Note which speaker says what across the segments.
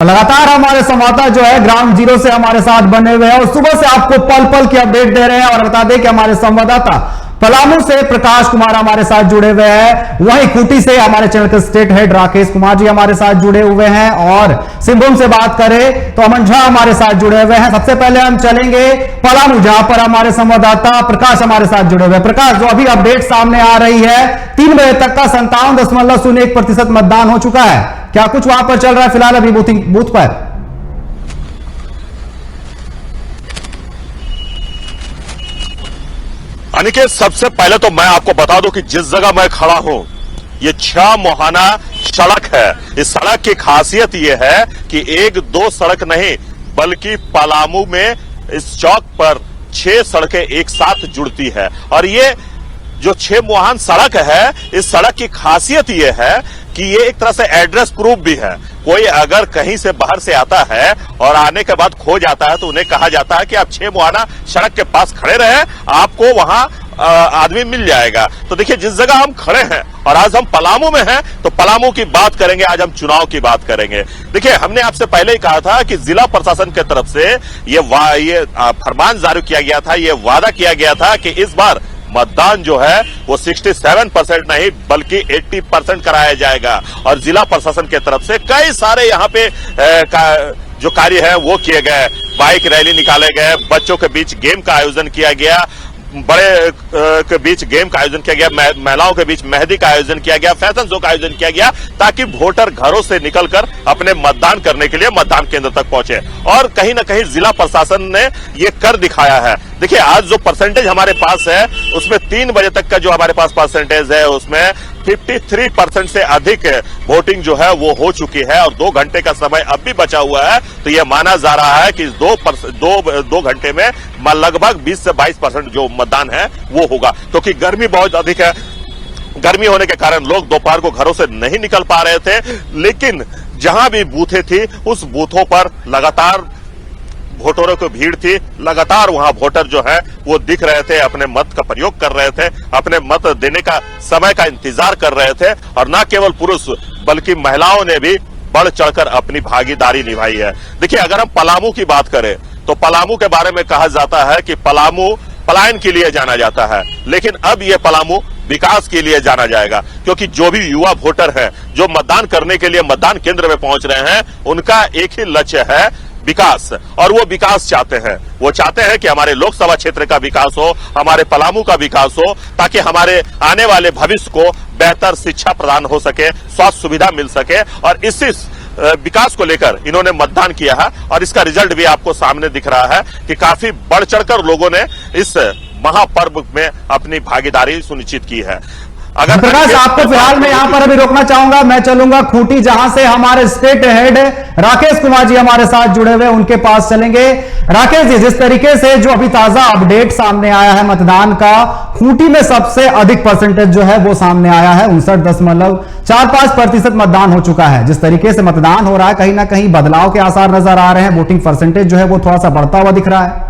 Speaker 1: लगातार हमारे संवाददाता जो है ग्राउंड जीरो से हमारे साथ बने हुए हैं और सुबह से आपको पल पल की अपडेट दे रहे हैं। और बता दें कि हमारे संवाददाता पलामू से प्रकाश कुमार हमारे साथ जुड़े हुए हैं, वहीं खूंटी से हमारे चैनल के स्टेट हेड राकेश कुमार जी हमारे साथ जुड़े हुए हैं और सिंहभूम से बात करें तो अमन झा हमारे साथ जुड़े हुए हैं। सबसे पहले हम चलेंगे पलामू, जहां पर हमारे संवाददाता प्रकाश हमारे साथ जुड़े हुए हैं। प्रकाश, जो अभी अपडेट सामने आ रही है, 3 बजे तक का 57.01% मतदान हो चुका है। क्या कुछ वहां पर चल रहा है फिलहाल अभी बूथ पर?
Speaker 2: अनिकेत, सबसे पहले तो मैं आपको बता दूं कि जिस जगह मैं खड़ा हूं ये 6 मुहाना सड़क है। इस सड़क की खासियत यह है कि 1-2 सड़क नहीं बल्कि पलामू में इस चौक पर 6 सड़कें एक साथ जुड़ती है। और ये जो 6 मुहान सड़क है, इस सड़क की खासियत यह है कि ये एक तरह से एड्रेस प्रूफ भी है। कोई अगर कहीं से बाहर से आता है और आने के बाद खो जाता है तो उन्हें कहा जाता है कि आप 6 मुहाना सड़क के पास खड़े रहे, आपको वहां आदमी मिल जाएगा। तो देखिए, जिस जगह हम खड़े हैं और आज हम पलामू में हैं, तो पलामू की बात करेंगे, आज हम चुनाव की बात करेंगे। देखिए, हमने आपसे पहले ही कहा था कि जिला प्रशासन की तरफ से ये फरमान जारी किया गया था, ये वादा किया गया था कि इस बार मतदान जो है वो 67% नहीं बल्कि 80% कराया जाएगा। और जिला प्रशासन की तरफ से कई सारे यहाँ पे जो कार्य है वो किए गए। बाइक रैली निकाले गए, बच्चों के बीच गेम का आयोजन किया गया, बड़े के बीच गेम का आयोजन किया गया, महिलाओं के बीच मेहंदी का आयोजन किया गया, फैशन शो का आयोजन किया गया, ताकि वोटर घरों से निकलकर अपने मतदान करने के लिए मतदान केंद्र तक पहुंचे। और कहीं ना कहीं जिला प्रशासन ने ये कर दिखाया है। देखिए, आज जो परसेंटेज हमारे पास है उसमें 3 बजे तक का जो हमारे पास परसेंटेज है उसमें 53% से अधिक वोटिंग जो है वो हो चुकी है। और 2 घंटे का समय अब भी बचा हुआ है, तो यह माना जा रहा है कि 2 घंटे में लगभग 20 से 22% जो मतदान है वो होगा। क्योंकि गर्मी बहुत अधिक है, गर्मी होने के कारण लोग दोपहर को घरों से नहीं निकल पा रहे थे, लेकिन जहां भी बूथें थी उस बूथों पर लगातार वोटरों की भीड़ थी। लगातार वहां वोटर जो है वो दिख रहे थे, अपने मत का प्रयोग कर रहे थे, अपने मत देने का समय का इंतजार कर रहे थे। और न केवल पुरुष बल्कि महिलाओं ने भी बढ़ चढ़कर अपनी भागीदारी निभाई है। देखिए, अगर हम पलामू की बात करें तो पलामू के बारे में कहा जाता है कि पलामू पलायन के लिए जाना जाता है, लेकिन अब यह पलामू विकास के लिए जाना जाएगा। क्योंकि जो भी युवा वोटर हैं जो मतदान करने के लिए मतदान केंद्र में पहुंच रहे हैं, उनका एक ही लक्ष्य है विकास। और वो विकास चाहते हैं, वो चाहते हैं कि हमारे लोकसभा क्षेत्र का विकास हो, हमारे पलामू का विकास हो, ताकि हमारे आने वाले भविष्य को बेहतर शिक्षा प्रदान हो सके, स्वास्थ्य सुविधा मिल सके। और इसी विकास को लेकर इन्होंने मतदान किया है और इसका रिजल्ट भी आपको सामने दिख रहा है कि काफी बढ़ चढ़कर लोगों ने इस महापर्व में अपनी भागीदारी सुनिश्चित की है।
Speaker 1: अगर प्रकाश, आपको फिलहाल मैं यहां पर अभी रोकना चाहूंगा, मैं चलूंगा खूंटी, जहां से हमारे स्टेट हेड राकेश कुमार जी हमारे साथ जुड़े हुए, उनके पास चलेंगे। राकेश जी, जिस तरीके से जो अभी ताजा अपडेट सामने आया है मतदान का, खूंटी में सबसे अधिक परसेंटेज जो है वो सामने आया है, 59.45% मतदान हो चुका है। जिस तरीके से मतदान हो रहा है, कहीं ना कहीं बदलाव के आसार नजर आ रहे हैं, वोटिंग परसेंटेज जो है वो थोड़ा सा बढ़ता हुआ दिख रहा है।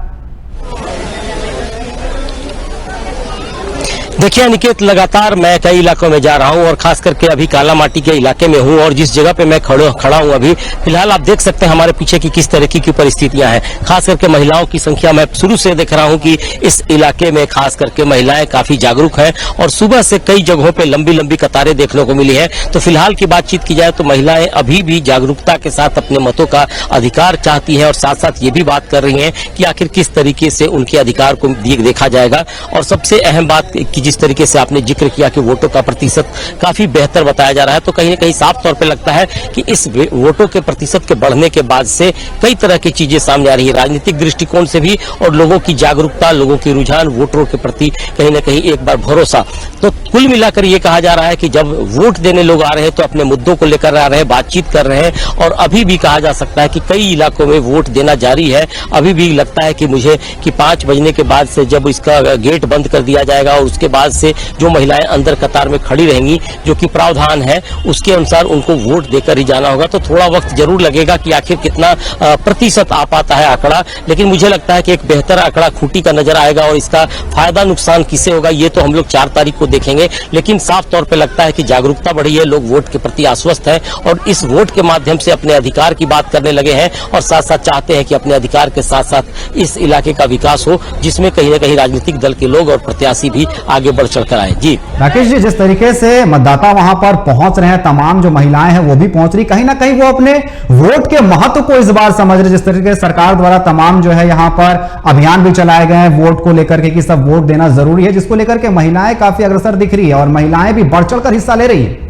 Speaker 3: देखिए अनिकेत, लगातार मैं कई इलाकों में जा रहा हूं और खास करके अभी कालामाटी के इलाके में हूं। और जिस जगह पे मैं खड़ा हूं अभी फिलहाल, आप देख सकते हैं हमारे पीछे की किस तरीके की परिस्थितियां हैं। खास करके महिलाओं की संख्या मैं शुरू से देख रहा हूं कि इस इलाके में खास करके महिलाएं काफी जागरूक हैं और सुबह से कई जगहों पे लंबी लंबी कतारें देखने को मिली है। तो फिलहाल की बातचीत की जाए तो महिलाएं अभी भी जागरूकता के साथ अपने मतों का अधिकार चाहती है और साथ साथ ये भी बात कर रही है कि आखिर किस तरीके से उनके अधिकार को देखा जाएगा। और सबसे अहम बात की जिस तरीके से आपने जिक्र किया कि वोटों का प्रतिशत काफी बेहतर बताया जा रहा है, तो कहीं न कहीं साफ तौर पे लगता है कि इस वोटों के प्रतिशत के बढ़ने के बाद से कई तरह की चीजें सामने आ रही है, राजनीतिक दृष्टिकोण से भी और लोगों की जागरूकता, लोगों की रुझान वोटरों के प्रति कहीं न कहीं एक बार भरोसा। तो कुल मिलाकर ये कहा जा रहा है कि जब वोट देने लोग आ रहे हैं तो अपने मुद्दों को लेकर आ रहे हैं, बातचीत कर रहे हैं। और अभी भी कहा जा सकता है कि कई इलाकों में वोट देना जारी है। अभी भी लगता है कि मुझे कि 5 बजने के बाद से जब इसका गेट बंद कर दिया जाएगा और उसके बाद से जो महिलाएं अंदर कतार में खड़ी रहेंगी, जो कि प्रावधान है उसके अनुसार उनको वोट देकर ही जाना होगा। तो थोड़ा वक्त जरूर लगेगा कि आखिर कितना प्रतिशत आ पाता है आंकड़ा, लेकिन मुझे लगता है कि एक बेहतर आंकड़ा खूंटी का नजर आएगा और इसका फायदा नुकसान किसे होगा ये तो हम लोग 4 तारीख को देखेंगे। लेकिन साफ तौर पे लगता है कि जागरूकता बढ़ी है, लोग वोट के प्रति आश्वस्त हैं और इस वोट के माध्यम से अपने अधिकार की बात करने लगे हैं और साथ साथ चाहते हैं कि अपने अधिकार के साथ साथ इस इलाके का विकास हो, जिसमें कहीं न कहीं राजनीतिक दल के लोग और प्रत्याशी भी आगे बढ़ चढ़कर आए। जी
Speaker 1: राकेश जी, जिस तरीके से मतदाता वहां पर पहुंच रहे हैं, तमाम जो महिलाएं हैं वो भी पहुंच रही, कहीं ना कहीं वो अपने वोट के महत्व को इस बार समझ रहे। जिस तरीके से सरकार द्वारा तमाम जो है यहाँ पर अभियान भी चलाए गए हैं वोट को लेकर के कि सब वोट देना जरूरी है, जिसको लेकर के महिलाएं काफी अग्रसर दिख रही है और महिलाएं भी बढ़ चढ़कर हिस्सा ले रही है।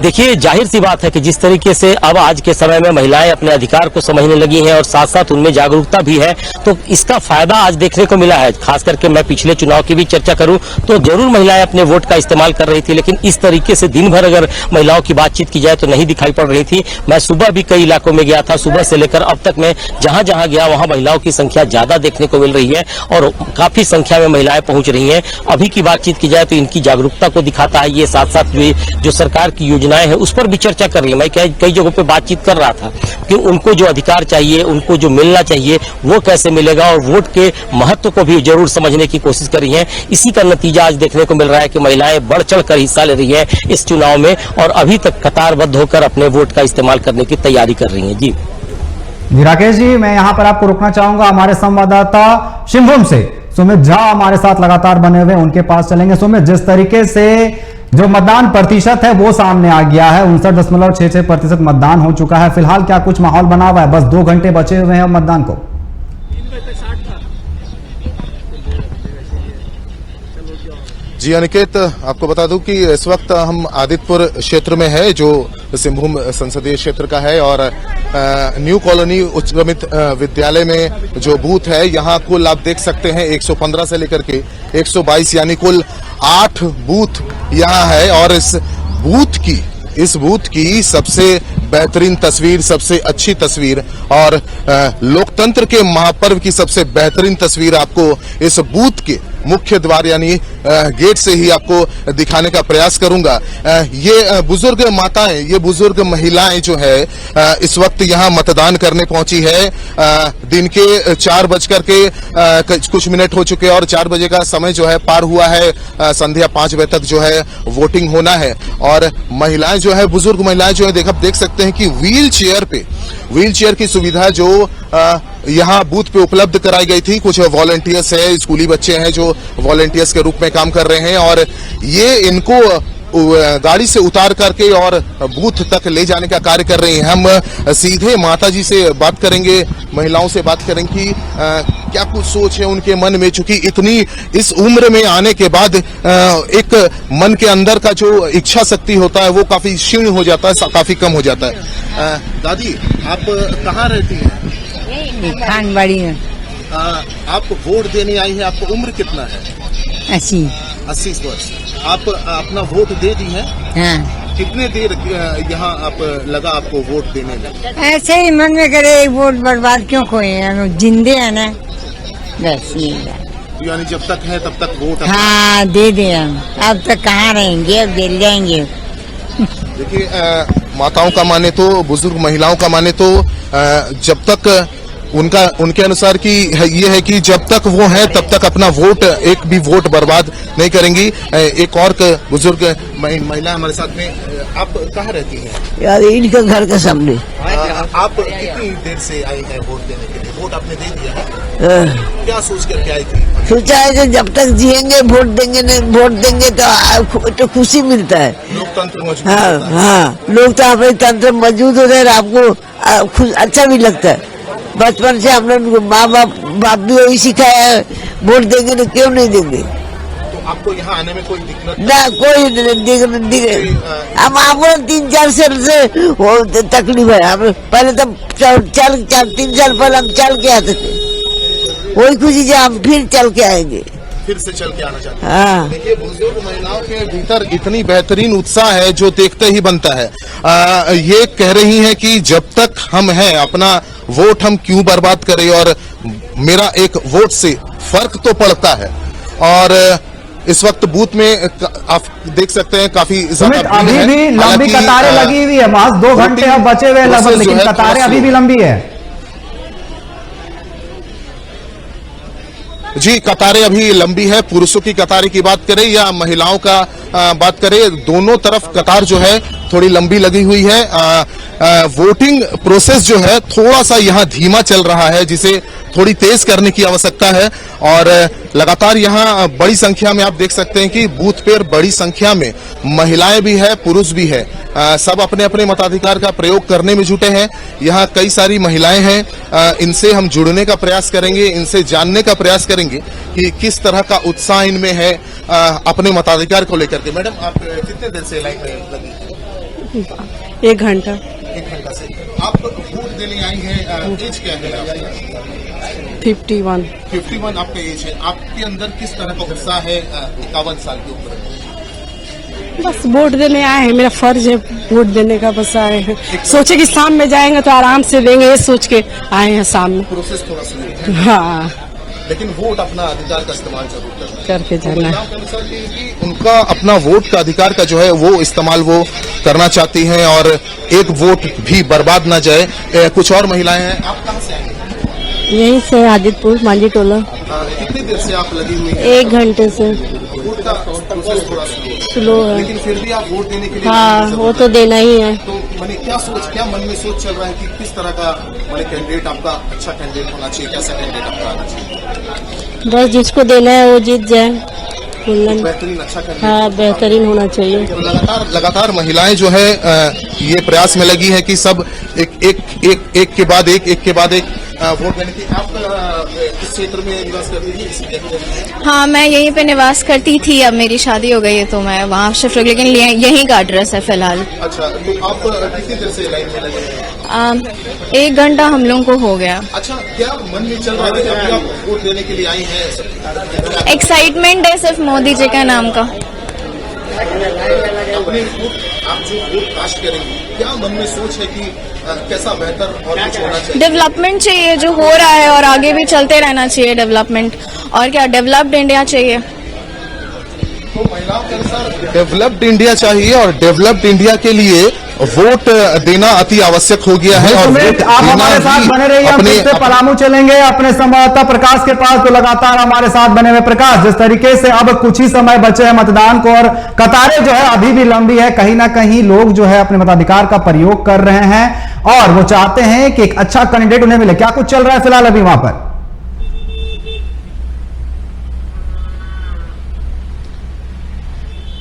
Speaker 3: देखिए, जाहिर सी बात है कि जिस तरीके से अब आज के समय में महिलाएं अपने अधिकार को समझने लगी हैं और साथ साथ उनमें जागरूकता भी है, तो इसका फायदा आज देखने को मिला है। खास करके मैं पिछले चुनाव की भी चर्चा करूं तो जरूर महिलाएं अपने वोट का इस्तेमाल कर रही थी, लेकिन इस तरीके से दिन भर अगर महिलाओं की बातचीत की जाए तो नहीं दिखाई पड़ रही थी। मैं सुबह भी कई इलाकों में गया था, सुबह से लेकर अब तक मैं जहां जहां गया वहां महिलाओं की संख्या ज्यादा देखने को मिल रही है और काफी संख्या में महिलाएं पहुंच रही हैं। अभी की बातचीत की जाए तो इनकी जागरूकता को दिखाता है ये, साथ साथ जो सरकार की योजनाएं है उस पर भी चर्चा कर रही है। मैं कई जगहों पे बातचीत कर रहा था कि उनको जो अधिकार चाहिए, उनको जो मिलना चाहिए वो कैसे मिलेगा और वोट के महत्व को भी जरूर समझने की कोशिश कर रही हैं। इसी का नतीजा आज देखने को मिल रहा है कि महिलाएं बढ़ चढ़कर हिस्सा ले रही है इस चुनाव में और अभी तक कतारबद्ध होकर अपने वोट का इस्तेमाल करने की तैयारी कर रही है। जी
Speaker 1: राकेश जी, मैं यहां पर आपको रोकना चाहूंगा। हमारे संवाददाता शिवभूम से सुमित झा हमारे साथ लगातार बने हुए, उनके पास चलेंगे। सुमित, जिस तरीके से जो मतदान प्रतिशत है वो सामने आ गया है, 59.66% मतदान हो चुका है। फिलहाल क्या कुछ माहौल बना हुआ है? बस 2 घंटे बचे हुए हैं मतदान को।
Speaker 4: जी अनिकेत, आपको बता दूं कि इस वक्त हम आदित्यपुर क्षेत्र में है जो सिंहभूम संसदीय क्षेत्र का है और न्यू कॉलोनी उच्चक्रमित विद्यालय में जो बूथ है यहाँ कुल आप देख सकते हैं 115 से लेकर के 122 यानी कुल 8 बूथ यहाँ है और इस बूथ की सबसे बेहतरीन तस्वीर, सबसे अच्छी तस्वीर और लोकतंत्र के महापर्व की सबसे बेहतरीन तस्वीर आपको इस बूथ के मुख्य द्वार यानी गेट से ही आपको दिखाने का प्रयास करूंगा। ये बुजुर्ग माताएं, ये बुजुर्ग महिलाएं जो है इस वक्त यहाँ मतदान करने पहुंची है। दिन के 4 बजकर के कुछ मिनट हो चुके हैं और 4 बजे का समय जो है पार हुआ है। संध्या 5 बजे तक जो है वोटिंग होना है और महिलाएं जो है, बुजुर्ग महिलाएं जो है देख सकते हैं कि व्हील चेयर की सुविधा जो यहाँ बूथ पे उपलब्ध कराई गई थी। कुछ वॉलंटियर्स है, स्कूली बच्चे हैं जो वॉलंटियर्स के रूप में काम कर रहे हैं और ये इनको गाड़ी से उतार करके और बूथ तक ले जाने का कार्य कर रही हैं। हम सीधे माता जी से बात करेंगे, महिलाओं से बात करेंगे कि क्या कुछ सोच है उनके मन में, चूंकि इतनी इस उम्र में आने के बाद एक मन के अंदर का जो इच्छा शक्ति होता है वो काफी क्षीण हो जाता है, काफी कम हो जाता है। दादी, आप कहाँ रहती हैं?
Speaker 5: खानबाड़ी में।
Speaker 4: आप वोट देने आई हैं, आपको उम्र कितना है? 80 वर्ष। आप अपना वोट दे दी है?
Speaker 5: हाँ।
Speaker 4: कितने देर यहाँ आप लगा आपको वोट देने में?
Speaker 5: ऐसे ही मन में करे वोट बर्बाद क्यों खोए, हम जिंदे हैं ना, बस ये
Speaker 4: यानी जब तक है तब तक वोट।
Speaker 5: हाँ, दे दे हम, अब तक कहाँ रहेंगे, अब दे जाएंगे।
Speaker 4: देखिए, माताओं का माने तो, बुजुर्ग महिलाओं का माने तो जब तक उनके अनुसार कि ये है कि जब तक वो है तब तक अपना वोट, एक भी वोट बर्बाद नहीं करेंगी। एक और बुजुर्ग महिला हमारे साथ में। आप कहाँ रहती हैं?
Speaker 6: यार इनके घर के सामने।
Speaker 4: आप कितनी देर से आई हैं वोट देने के लिए? वोट आपने दे दिया है? क्या सोच करके आई थी?
Speaker 6: सोचा है कि जब तक जिएंगे वोट देंगे तो खुशी मिलता है,
Speaker 4: लोकतंत्र मजबूत।
Speaker 6: हाँ, लोकतंत्र तंत्र मजबूत होता है, आपको अच्छा भी लगता है। बचपन से हम लोग माँ बाप भी वही सिखाया है, वोट देंगे तो क्यों नहीं देंगे।
Speaker 4: तो आपको यहाँ आने में कोई दिक्कत
Speaker 6: ना? कोई हम आपको 3-4 साल से वो तकलीफ है। हम पहले तो 3 साल पहले हम चल के आते थे, वही खुशी जो हम फिर चल के आएंगे,
Speaker 4: फिर से चल के आना चाहते हैं।
Speaker 6: हाँ।
Speaker 4: देखिए, बुजुर्ग महिलाओं के भीतर इतनी बेहतरीन उत्साह है जो देखते ही बनता है। ये कह रही हैं कि जब तक हम हैं अपना वोट हम क्यों बर्बाद करें और मेरा एक वोट से फर्क तो पड़ता है। और इस वक्त बूथ में आप देख सकते हैं काफी
Speaker 1: सुमित, अभी भी लंबी कतारें लगी हुई है, महज 2 घंटे अब बचे हुए लगभग, लेकिन कतारें अभी भी लंबी है।
Speaker 4: जी, कतारें अभी लंबी है। पुरुषों की कतार की बात करें या महिलाओं का बात करें, दोनों तरफ कतार जो है थोड़ी लंबी लगी हुई है। वोटिंग प्रोसेस जो है थोड़ा सा यहाँ धीमा चल रहा है, जिसे थोड़ी तेज करने की आवश्यकता है। और लगातार यहाँ बड़ी संख्या में आप देख सकते हैं कि बूथ पर बड़ी संख्या में महिलाएं भी है, पुरुष भी है। सब अपने अपने मताधिकार का प्रयोग करने में जुटे हैं। यहाँ कई सारी महिलाएं हैं, इनसे हम जुड़ने का प्रयास करेंगे, इनसे जानने का प्रयास करेंगे कि किस तरह का उत्साह इनमें है अपने मताधिकार को लेकर के। मैडम, आप कितने देर से लाइन में लगी?
Speaker 7: 1 घंटा।
Speaker 4: 1 घंटा से आप वोट देने आई हैं। एज क्या है आपका?
Speaker 7: 51।
Speaker 4: 51 आपका एज है। आपके अंदर किस तरह का उत्साह है 51 साल के ऊपर?
Speaker 7: बस वोट देने आए हैं, मेरा फर्ज है वोट देने का, बस आए हैं। सोचे कि शाम में जाएंगे तो आराम से देंगे, ये सोच के आए हैं सामने।
Speaker 4: प्रोसेस थोड़ा स्लो है,
Speaker 7: हाँ,
Speaker 4: लेकिन वोट अपना अधिकार का इस्तेमाल जरूर करना है।
Speaker 7: करके जाना है।
Speaker 4: के अनुसार कि उनका अपना वोट का अधिकार का जो है वो इस्तेमाल वो करना चाहती हैं और एक वोट भी बर्बाद ना जाए। कुछ और महिलाएं हैं। आप कहाँ से आए?
Speaker 8: यहीं से आदितपुर मांझी टोला।
Speaker 4: कितनी देर से आप लगी हुई हैं?
Speaker 8: 1 घंटे से।
Speaker 4: वोट का प्रोसेस थोड़ा
Speaker 8: स्लो है,
Speaker 4: लेकिन फिर भी आप वोट देने के लिए
Speaker 8: हाँ वो तो देना ही है।
Speaker 4: तो मैंने क्या मन में सोच चल रहा है कि किस तरह का कैंडिडेट आपका अच्छा कैंडिडेट होना चाहिए, कैसा कैंडिडेट आपका आना चाहिए?
Speaker 8: बस जिसको देना है वो जीत जाए,
Speaker 4: बेहतरीन अच्छा कैंडिडेट।
Speaker 8: हाँ बेहतरीन होना चाहिए।
Speaker 4: तो लगातार महिलाएं जो है ये प्रयास में लगी है कि सब एक के बाद एक वोट देने की। आप किस क्षेत्र में निवास करती थी?
Speaker 9: हाँ, मैं यहीं पे निवास करती थी, अब मेरी शादी हो गई है तो मैं वहाँ शिफ्ट हो गई, लेकिन यहीं का एड्रेस है फिलहाल।
Speaker 4: अच्छा, तो आप कितनी देर से लाइन में लगे हैं?
Speaker 9: 1 घंटा हम लोगों को हो गया।
Speaker 4: अच्छा, क्या मन में चल रहा है कि अभी आप वोट देने के लिए आई हैं?
Speaker 9: एक्साइटमेंट है सिर्फ मोदी जी का नाम का।
Speaker 4: अपने आप जो वोट कास्ट करेंगे, क्या मन में सोच है कि कैसा बेहतर और कुछ होना चाहिए?
Speaker 9: डेवलपमेंट चाहिए जो हो रहा है, और आगे भी चलते रहना चाहिए डेवलपमेंट। और क्या, डेवलप्ड इंडिया चाहिए।
Speaker 4: तो महिलाओं के अनुसार डेवलप्ड इंडिया चाहिए और डेवलप्ड इंडिया के लिए वोट देना अति आवश्यक हो गया है। और
Speaker 1: सुमित, आप हमारे साथ बने रहिए, हम फिर से पलामू चलेंगे अपने संवाददाता प्रकाश के पास। तो लगातार हमारे साथ बने हुए प्रकाश, जिस तरीके से अब कुछ ही समय बचे हैं मतदान को और कतारें जो है अभी भी लंबी है, कहीं ना कहीं लोग जो है अपने मताधिकार का प्रयोग कर रहे हैं और वो चाहते हैं कि एक अच्छा कैंडिडेट उन्हें मिले। क्या कुछ चल रहा है फिलहाल अभी वहां पर?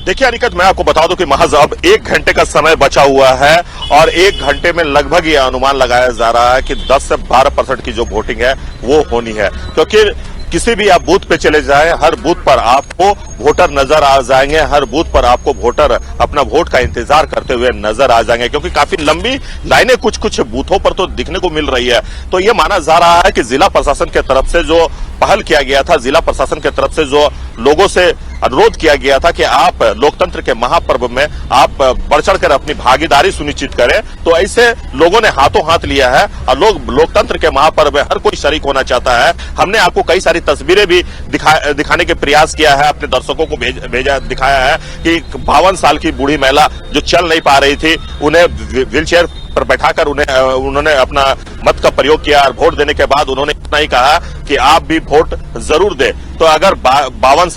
Speaker 2: देखिए अनिकेत, मैं आपको बता दूं कि महज अब 1 घंटे का समय बचा हुआ है और 1 घंटे में लगभग यह अनुमान लगाया जा रहा है कि 10 से 12% की जो वोटिंग है वो होनी है। क्योंकि किसी भी आप बूथ पे चले जाएं, हर बूथ पर आपको वोटर नजर आ जाएंगे, हर बूथ पर आपको वोटर अपना वोट का इंतजार करते हुए नजर आ जाएंगे, क्योंकि काफी लंबी लाइनें कुछ बूथों पर तो दिखने को मिल रही है। तो ये माना जा रहा है कि जिला प्रशासन के तरफ से जो पहल किया गया था, जिला प्रशासन के तरफ से जो लोगों से अनुरोध किया गया था कि आप लोकतंत्र के महापर्व में आप बढ़ चढ़कर अपनी भागीदारी सुनिश्चित करें, तो ऐसे लोगों ने हाथों हाथ लिया है और लोग लोकतंत्र के महापर्व में हर कोई शरीक होना चाहता है। हमने आपको कई सारी तस्वीरें भी दिखाने के प्रयास किया है, अपने दर्शकों को भेजा दिखाया है कि 52 साल की बूढ़ी महिला जो चल नहीं पा रही थी, उन्हें व्हीलचेयर पर बैठाकर उन्होंने अपना मत का प्रयोग किया और वोट देने के बाद उन्होंने इतना ही कहा कि आप भी वोट जरूर दें। तो अगर 92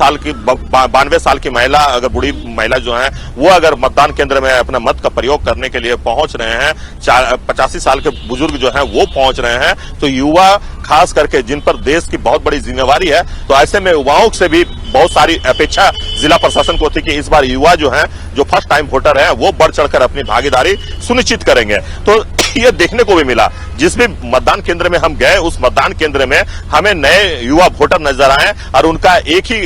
Speaker 2: साल की महिला, अगर बूढ़ी महिला जो है वो अगर मतदान केंद्र में अपना मत का प्रयोग करने के लिए पहुंच रहे हैं, 85 साल के बुजुर्ग जो हैं वो पहुंच रहे हैं, तो युवा खास करके जिन पर देश की बहुत बड़ी जिम्मेवारी है, तो ऐसे में युवाओं से भी बहुत सारी अपेक्षा जिला प्रशासन को थी कि इस बार युवा जो हैं, जो फर्स्ट टाइम वोटर हैं, वो बढ़ चढ़कर अपनी भागीदारी सुनिश्चित करेंगे। तो ये देखने को भी मिला, जिस भी मतदान केंद्र में हम गए उस मतदान केंद्र में हमें नए युवा वोटर नजर आए और उनका एक ही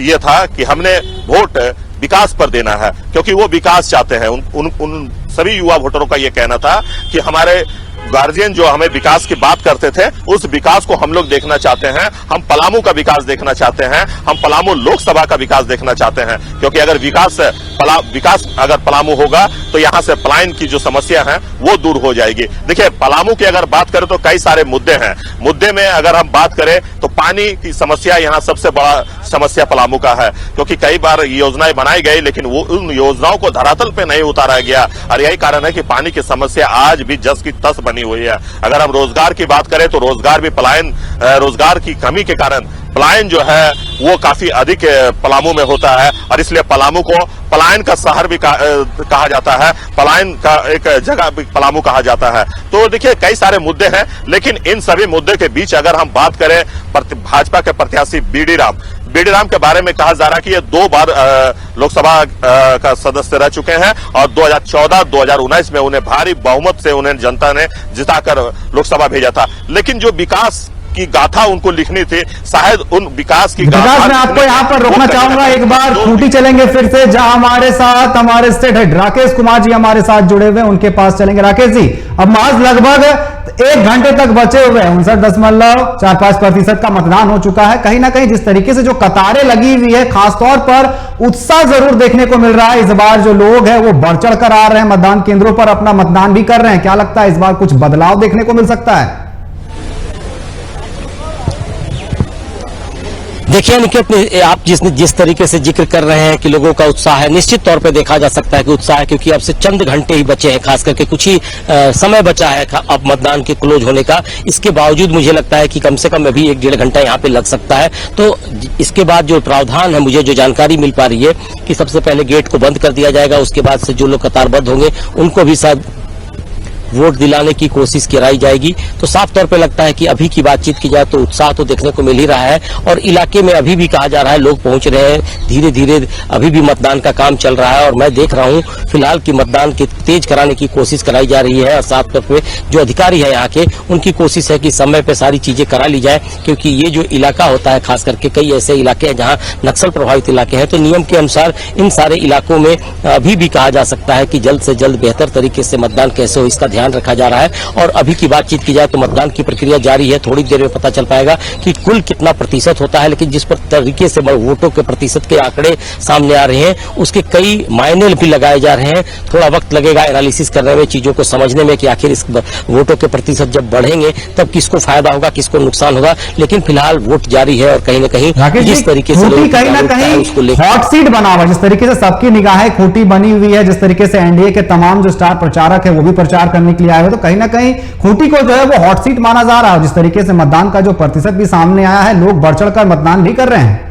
Speaker 2: ये था कि हमने वोट विकास पर देना है, क्योंकि वो विकास चाहते हैं। उन सभी युवा वोटरों का ये कहना था कि हमारे गार्जियन जो हमें विकास की बात करते थे, उस विकास को हम लोग देखना चाहते हैं। हम पलामू का विकास देखना चाहते हैं, हम पलामू लोकसभा का विकास देखना चाहते हैं, क्योंकि अगर विकास अगर पलामू होगा तो यहां से पलायन की जो समस्या है वो दूर हो जाएगी। देखिए, पलामू की अगर बात करें तो कई सारे मुद्दे हैं। मुद्दे में अगर हम बात करें तो पानी की समस्या यहां सबसे बड़ा समस्या पलामू का है, क्योंकि कई बार योजनाएं बनाई गई लेकिन वो उन योजनाओं को धरातल पे नहीं उतारा गया, और यही कारण है कि पानी की समस्या आज भी जस की तस बनी हुई है। अगर हम रोजगार की बात करें तो रोजगार भी रोजगार की कमी के कारण पलायन जो है वो काफी अधिक पलामू में होता है, और इसलिए पलामू को पलायन का शहर भी कहा जाता है, पलायन का एक जगह भी पलामू कहा जाता है। तो देखिए, कई सारे मुद्दे हैं, लेकिन इन सभी मुद्दे के बीच अगर हम बात करें भाजपा के प्रत्याशी बीडी राम के बारे में कहा जा रहा है कि ये 2 बार लोकसभा का सदस्य रह चुके हैं, और 2014-2019 में उन्हें भारी बहुमत से उन्हें जनता ने जिताकर लोकसभा भेजा था। लेकिन जो विकास की गाथा उनको लिखनी थी, शायद उन विकास की गाथा
Speaker 1: मैं आपको यहाँ पर रोकना चाहूंगा, एक बार खूंटी चलेंगे फिर से, जहां हमारे स्टेट हेड राकेश कुमार जी हमारे साथ जुड़े हुए, उनके पास चलेंगे। राकेश जी, अब महज लगभग 1 घंटे तक बचे हुए 59.45% का मतदान हो चुका है। कहीं ना कहीं जिस तरीके से जो कतारें लगी हुई है, खासतौर पर उत्साह जरूर देखने को मिल रहा है। इस बार जो लोग हैं वो बढ़ चढ़ कर आ रहे हैं, मतदान केंद्रों पर अपना मतदान भी कर रहे हैं। क्या लगता है इस बार कुछ बदलाव देखने को मिल सकता है?
Speaker 3: देखिए निकेत, आप जिस तरीके से जिक्र कर रहे हैं कि लोगों का उत्साह है, निश्चित तौर पे देखा जा सकता है कि उत्साह है, क्योंकि अब से चंद घंटे ही बचे हैं, खास करके कुछ ही समय बचा है अब मतदान के क्लोज होने का। इसके बावजूद मुझे लगता है कि कम से कम अभी 1-1.5 घंटा यहाँ पे लग सकता है। तो इसके बाद जो प्रावधान है, मुझे जो जानकारी मिल पा रही है कि सबसे पहले गेट को बंद कर दिया जाएगा, उसके बाद से जो लोग कतारबद्ध होंगे उनको भी शायद वोट दिलाने की कोशिश कराई जाएगी। तो साफ तौर पे लगता है कि अभी की बातचीत की जाए तो उत्साह तो देखने को मिल ही रहा है, और इलाके में अभी भी कहा जा रहा है लोग पहुंच रहे हैं, धीरे धीरे अभी भी मतदान का काम चल रहा है। और मैं देख रहा हूं फिलहाल की मतदान की तेज कराने की कोशिश कराई जा रही है, और साफ तौर पे जो अधिकारी है यहाँ के, उनकी कोशिश है कि समय पे सारी चीजें करा ली जाए, क्योंकि ये जो इलाका होता है, खास करके कई ऐसे इलाके हैं जहाँ नक्सल प्रभावित इलाके हैं, तो नियम के अनुसार इन सारे इलाकों में अभी भी कहा जा सकता है कि जल्द से जल्द बेहतर तरीके से मतदान कैसे हो, इसका ध्यान रखा जा रहा है। और अभी की बातचीत की जाए तो मतदान की प्रक्रिया जारी है, थोड़ी देर में पता चल पाएगा कि कुल कितना प्रतिशत होता है, लेकिन जिस तरीके से वोटों के प्रतिशत के आंकड़े सामने आ रहे हैं, उसके कई मायने भी लगाए जा रहे हैं। थोड़ा वक्त लगेगा एनालिसिस करने में, चीजों को समझने में कि आखिर इस वोटों के प्रतिशत जब बढ़ेंगे तब किसको फायदा होगा, किसको नुकसान होगा। लेकिन फिलहाल वोट जारी है, और कहीं ना कहीं जिस तरीके से
Speaker 1: कहीं ना कहीं हॉट सीट बना हुआ, जिस तरीके से सबकी निगाहें खूंटी बनी हुई है, जिस तरीके से एनडीए के तमाम जो स्टार प्रचारक है वो भी प्रचार करने के लिए आए हुए, तो कहीं ना कहीं खूंटी को जो है वो हॉट सीट माना जा रहा है। जिस तरीके से मतदान का जो प्रतिशत भी सामने आया है, लोग बढ़ चढ़कर मतदान भी कर रहे हैं।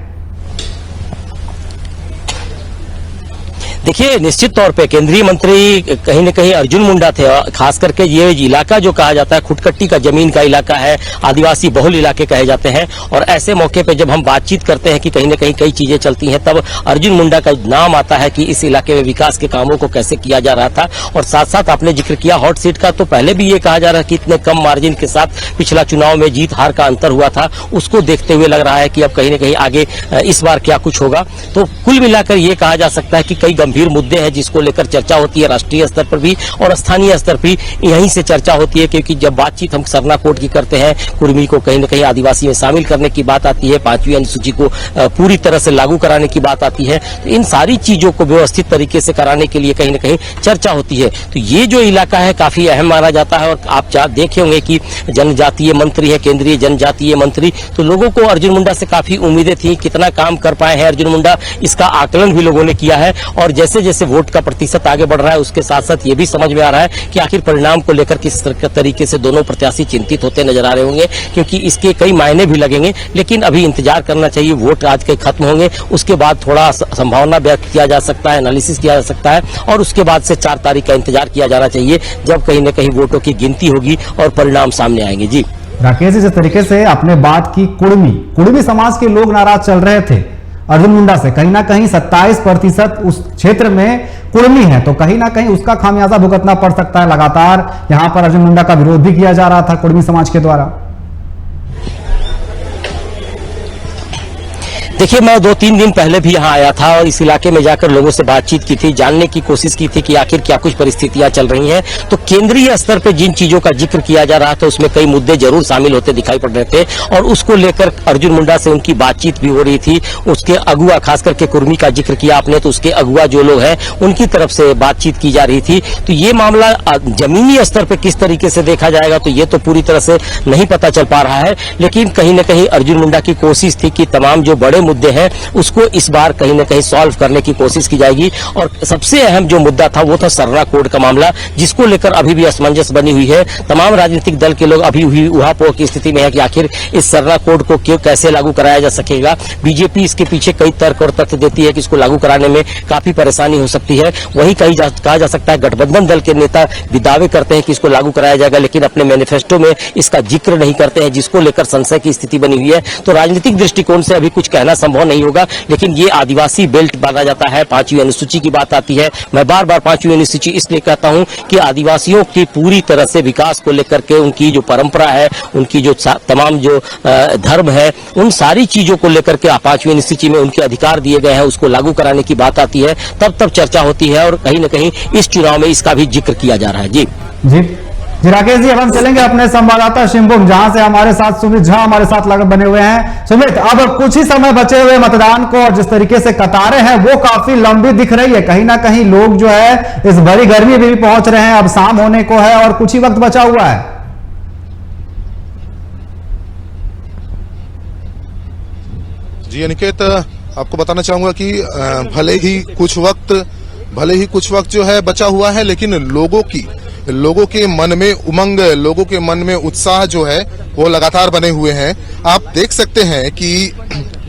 Speaker 3: देखिए, निश्चित तौर पे केंद्रीय मंत्री कहीं न कहीं अर्जुन मुंडा थे, खास करके ये इलाका जो कहा जाता है खुटकट्टी का जमीन का इलाका है, आदिवासी बहुल इलाके कहे जाते हैं, और ऐसे मौके पे जब हम बातचीत करते हैं कि कहीं न कहीं कई चीजें चलती हैं, तब अर्जुन मुंडा का नाम आता है कि इस इलाके में विकास के कामों को कैसे किया जा रहा था। और साथ साथ आपने जिक्र किया हॉट सीट का, तो पहले भी ये कहा जा रहा है कि इतने कम मार्जिन के साथ पिछला चुनाव में जीत हार का अंतर हुआ था, उसको देखते हुए लग रहा है कि अब कहीं न कहीं आगे इस बार क्या कुछ होगा। तो कुल मिलाकर ये कहा जा सकता है कि कई गंभीर मुद्दे हैं जिसको लेकर चर्चा होती है, राष्ट्रीय स्तर पर भी और स्थानीय स्तर पर यहीं से चर्चा होती है, क्योंकि जब बातचीत हम सरना कोड की करते हैं, कुर्मी को कहीं न कहीं आदिवासी में शामिल करने की बात आती है, 5वीं अनुसूची को पूरी तरह से लागू कराने की बात आती है, तो इन सारी चीजों को व्यवस्थित तरीके से कराने के लिए कहीं न कहीं चर्चा होती है। तो ये जो इलाका है काफी अहम माना जाता है, और आप देखे होंगे कि जनजातीय मंत्री है, केंद्रीय जनजातीय मंत्री, तो लोगों को अर्जुन मुंडा से काफी उम्मीदें थी। कितना काम कर पाए हैं अर्जुन मुंडा, इसका आकलन भी लोगों ने किया है, और जैसे जैसे वोट का प्रतिशत आगे बढ़ रहा है, उसके साथ साथ ये भी समझ में आ रहा है कि आखिर परिणाम को लेकर किस तरीके से दोनों प्रत्याशी चिंतित होते नजर आ रहे होंगे, क्योंकि इसके कई मायने भी लगेंगे। लेकिन अभी इंतजार करना चाहिए, वोट आज के खत्म होंगे, उसके बाद थोड़ा संभावना व्यक्त किया जा सकता है, एनालिसिस किया जा सकता है, और उसके बाद से 4 तारीख का इंतजार किया जाना चाहिए, जब कहीं न कहीं वोटों की गिनती होगी और परिणाम सामने आएंगे। जी
Speaker 1: राकेश जी, जिस तरीके से आपने बात की कुर्मी समाज के लोग नाराज चल रहे थे अर्जुन मुंडा से, कहीं ना कहीं 27% उस क्षेत्र में कुर्मी है, तो कहीं ना कहीं उसका खामियाजा भुगतना पड़ सकता है। लगातार यहां पर अर्जुन मुंडा का विरोध भी किया जा रहा था कुर्मी समाज के द्वारा।
Speaker 3: देखिए, मैं 2-3 दिन पहले भी यहाँ आया था और इस इलाके में जाकर लोगों से बातचीत की थी, जानने की कोशिश की थी कि आखिर क्या कुछ परिस्थितियां चल रही हैं। तो केंद्रीय स्तर पे जिन चीजों का जिक्र किया जा रहा था उसमें कई मुद्दे जरूर शामिल होते दिखाई पड़ रहे थे और उसको लेकर अर्जुन मुंडा से उनकी बातचीत भी हो रही थी। उसके अगुआ, खास करके कुर्मी का जिक्र किया आपने, तो उसके अगुआ जो लोग हैं उनकी तरफ से बातचीत की जा रही थी। तो ये मामला जमीनी स्तर पर किस तरीके से देखा जाएगा तो ये तो पूरी तरह से नहीं पता चल पा रहा है, लेकिन कहीं न कहीं अर्जुन मुंडा की कोशिश थी कि तमाम जो बड़े मुद्दे हैं उसको इस बार कहीं न कहीं सॉल्व करने की कोशिश की जाएगी। और सबसे अहम जो मुद्दा था वो था सर्रा कोड का मामला, जिसको लेकर अभी भी असमंजस बनी हुई है। तमाम राजनीतिक दल के लोग अभी हुई उहापोह की स्थिति में है कि आखिर इस सर्रा कोड को क्यों, कैसे लागू कराया जा सकेगा। बीजेपी इसके पीछे कई तर्क और तथ्य देती है कि इसको लागू कराने में काफी परेशानी हो सकती है। वहीं कहा जा सकता है गठबंधन दल के नेता भी दावे करते हैं कि इसको लागू कराया जाएगा, लेकिन अपने मैनिफेस्टो में इसका जिक्र नहीं करते हैं, जिसको लेकर संशय की स्थिति बनी हुई है। तो राजनीतिक दृष्टिकोण से अभी कुछ कहना संभव नहीं होगा, लेकिन ये आदिवासी बेल्ट माना जाता है। 5वीं अनुसूची की बात आती है, मैं बार बार 5वीं अनुसूची इसलिए कहता हूं कि आदिवासियों की पूरी तरह से विकास को लेकर के उनकी जो परंपरा है, उनकी जो तमाम जो धर्म है, उन सारी चीजों को लेकर के 5वीं अनुसूची में उनके अधिकार दिए गए हैं, उसको लागू कराने की बात आती है, तब चर्चा होती है और कहीं न कहीं इस चुनाव में इसका भी जिक्र किया जा रहा है। जी
Speaker 1: राकेश जी, अब हम चलेंगे अपने संवाददाता शिंबुम, जहां से हमारे साथ सुमित झा हमारे साथ लगे बने हुए हैं। सुमित, अब कुछ ही समय बचे हुए मतदान को और जिस तरीके से कतारें हैं वो काफी लंबी दिख रही है। कहीं ना कहीं लोग जो है इस भरी गर्मी में भी पहुंच रहे हैं, अब शाम होने को है और कुछ ही वक्त बचा हुआ है।
Speaker 4: जी अनिकेत, आपको बताना चाहूंगा कि भले ही कुछ वक्त जो है बचा हुआ है, लेकिन लोगों के मन में उमंग, लोगों के मन में उत्साह जो है वो लगातार बने हुए हैं। आप देख सकते हैं कि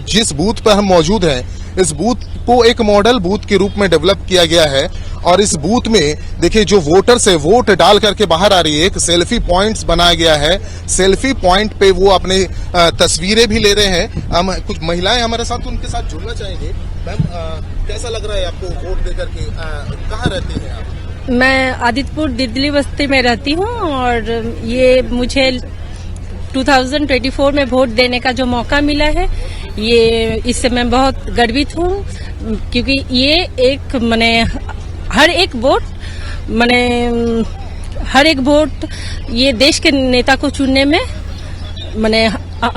Speaker 4: जिस बूथ पर हम मौजूद हैं, इस बूथ को एक मॉडल बूथ के रूप में डेवलप किया गया है और इस बूथ में देखिए जो वोटर्स है वोट डाल करके बाहर आ रही है। एक सेल्फी पॉइंट्स बनाया गया है, सेल्फी पॉइंट पे वो अपने तस्वीरें भी ले रहे हैं। हम कुछ महिलाएं हमारे साथ, उनके साथ जुड़ना चाहेंगे। मैम, कैसा लग रहा है आपको वोट देकर के? कहाँ रहते हैं आप?
Speaker 8: मैं आदित्यपुर दिल्ली बस्ती में रहती हूँ और ये मुझे 2024 में वोट देने का जो मौका मिला है, ये इससे मैं बहुत गर्वित हूँ, क्योंकि ये एक हर एक वोट ये देश के नेता को चुनने में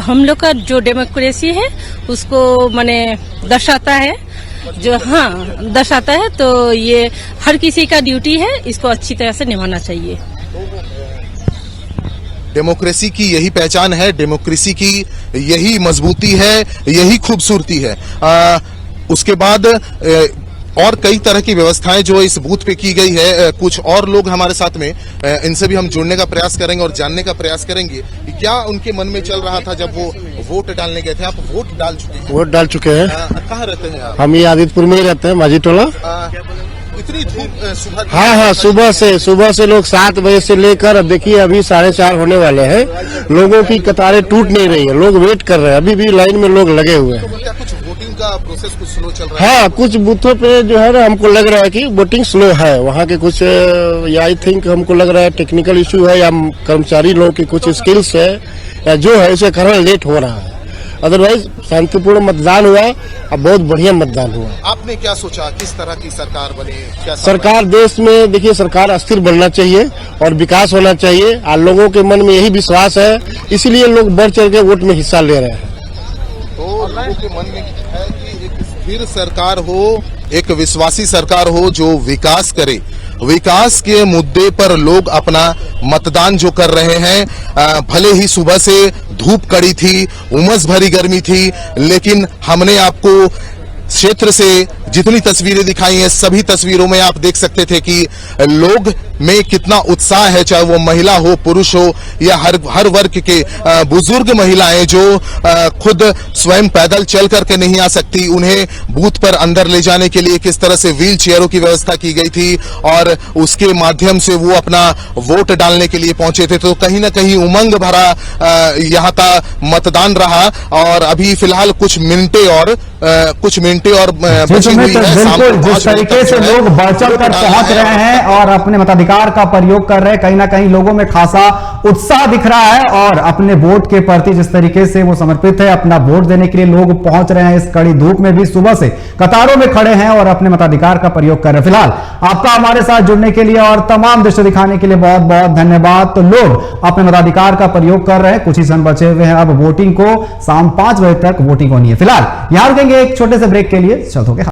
Speaker 8: हम लोग का जो डेमोक्रेसी है उसको दर्शाता है। तो ये हर किसी का ड्यूटी है, इसको अच्छी तरह से निभाना चाहिए।
Speaker 4: डेमोक्रेसी की यही पहचान है, डेमोक्रेसी की यही मजबूती है, यही खूबसूरती है। उसके बाद और कई तरह की व्यवस्थाएं जो इस बूथ पे की गई है। कुछ और लोग हमारे साथ में, इनसे भी हम जुड़ने का प्रयास करेंगे और जानने का प्रयास करेंगे कि क्या उनके मन में चल रहा था जब वो वोट डालने गए थे। आप वोट डाल चुके हैं?
Speaker 10: वोट डाल चुके हैं।
Speaker 4: कहाँ रहते हैं आप?
Speaker 10: हम ये आदित्यपुर में ही रहते हैं, माझी टोला।
Speaker 4: इतनी धूप सुबह?
Speaker 10: हाँ, सुबह से लोग 7 बजे से लेकर देखिए अभी 4:30 होने वाले हैं। लोगों की कतारें टूट नहीं रही है, लोग वेट कर रहे हैं, अभी भी लाइन में लोग लगे हुए हैं।
Speaker 4: क्या कुछ वोटिंग का प्रोसेस कुछ स्लो चल रहा है?
Speaker 10: हाँ, कुछ बूथों पे जो है ना हमको लग रहा है कि वोटिंग स्लो है। वहाँ के कुछ आई थिंक हमको लग रहा है टेक्निकल इश्यू है या कर्मचारी लोगों की कुछ स्किल्स है या जो है इसके कारण लेट हो रहा है। अदरवाइज शांतिपूर्ण मतदान हुआ और बहुत बढ़िया मतदान हुआ।
Speaker 4: आपने क्या सोचा, किस तरह की सरकार बने? क्या
Speaker 10: सरकार देश में, देखिए सरकार अस्थिर बनना चाहिए और विकास होना चाहिए और लोगों के मन में यही विश्वास है, इसलिए लोग बढ़ चढ़ के वोट में हिस्सा ले रहे हैं।
Speaker 4: तो लोगों के मन में है कि एक स्थिर सरकार हो, एक विश्वासी सरकार हो जो विकास करे। विकास के मुद्दे पर लोग अपना मतदान जो कर रहे हैं। भले ही सुबह से धूप कड़ी थी, उमस भरी गर्मी थी, लेकिन हमने आपको क्षेत्र से जितनी तस्वीरें दिखाई हैं, सभी तस्वीरों में आप देख सकते थे कि लोग में कितना उत्साह है, चाहे वो महिला हो, पुरुष हो या हर वर्ग के बुजुर्ग महिलाएं जो खुद स्वयं पैदल चल करके नहीं आ सकती, उन्हें बूथ पर अंदर ले जाने के लिए किस तरह से व्हील चेयरों की व्यवस्था की गई थी और उसके माध्यम से वो अपना वोट डालने के लिए पहुंचे थे। तो कहीं ना कहीं उमंग भरा यहाँ का मतदान रहा और अभी फिलहाल कुछ मिनटें और बची हुई है।
Speaker 1: बिल्कुल, जिस तरीके से लोग बढ़ चढ़ कर पहुंच रहे हैं और अपने मताधिकार मताधिकार का प्रयोग कर रहे हैं। कहीं ना कहीं लोगों में खासा उत्साह दिख रहा है और अपने वोट के प्रति जिस तरीके से वो समर्पित है, अपना वोट देने के लिए लोग पहुंच रहे हैं। इस कड़ी धूप में भी सुबह से कतारों में खड़े हैं और अपने मताधिकार का प्रयोग कर रहे हैं। फिलहाल आपका हमारे साथ जुड़ने के लिए और तमाम दृश्य दिखाने के लिए बहुत बहुत धन्यवाद। तो लोग अपने मताधिकार का प्रयोग कर रहे हैं, कुछ ही क्षण बचे हुए हैं। अब वोटिंग को शाम 5 बजे तक वोटिंग होनी है। फिलहाल यहां रुकेंगे एक छोटे से ब्रेक के लिए। चलते